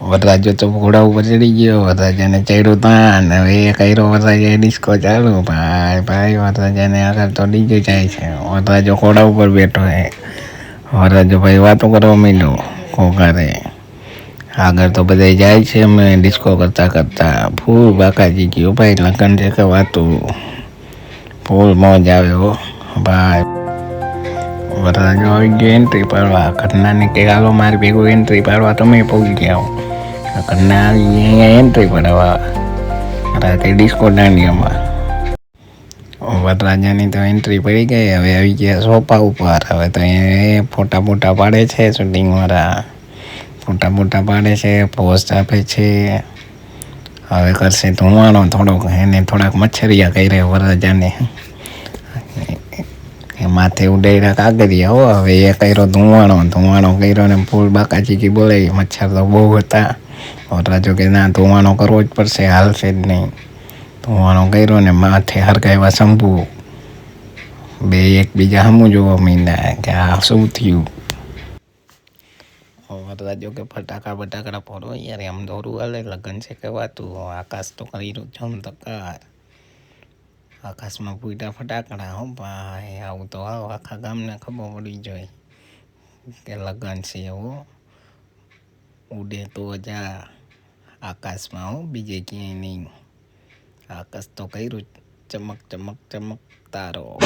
વરરાજો તો ઘોડા ઉપર ચડી ગયો, વરરાજાને ચડ્યો તાન. હવે એ કર્યો વરરાજાએ ડિસ્કો ચાલુ. ભાઈ વરરાજાને આગળ તો ડીજે જાય છે, વરરાજો ઘોડા ઉપર બેઠો હે. વરરાજો ભાઈ વાતો કરવા માંડ્યો ઘોઘારે. આગળ તો બધા જાય છે, અમે ડિસ્કો કરતા કરતા ફૂલ બાકાજી ગયો ભાઈ. લગન છે કે વાતું, ફૂલ મોજ આવે હો ભાઈ. વરરાજો આવી ગયો એન્ટ્રી પાડવા. ઘરનાને કે હાલો મારી ભેગું એન્ટ્રી પાડવા, તમે પહોંચી ગયા. ઘરના આવી અહીંયા એન્ટ્રી પાડવા રાતે ડિસ્કો દાંડિયામાં. વરરાજાની તો એન્ટ્રી પડી ગઈ. હવે આવી ગયા સોફા ઉપર. હવે તો એ ફોટા પાડે છે, શૂટિંગવાળા ફોટા પાડે છે, પોસ્ટ આપે છે. હવે કરશે ધુમાડો થોડોક, એને થોડાક મચ્છરિયા કર્યા વરરાજાને. માથે ઉડાડ્યા કાગરિયા હો. હવે એ કર્યો ધુમાડો કર્યો ને ફૂલ બાકાચીકી બોલાવી. મચ્છર તો બહુ હતા. વરરાજો કે ના ધુમાડો કરવો જ પડશે, હાલશે જ નહીં. ધુમાડો કર્યો ને માથે હરગાવ્યા શંભુ. બે એકબીજા સામું જોવા માંડ્યા કે આ શું થયું. વરરાજો કે ફટાકડા ફોડો યાર, એમ દોરું હાલે, લગન છે કે વાતું. આકાશ તો કર્યું ચમત્કાર. આકાશમાં ફૂટ્યા ફટાકડા હો ભાઈ. આવું તો આખા ગામને ખબર પડી જાય કે લગન છે એવું. ઉડે તો જા આકાશમાં હો, બીજે ક્યાંય નહીં. આકાશ તો કર્યું ચમક તારો.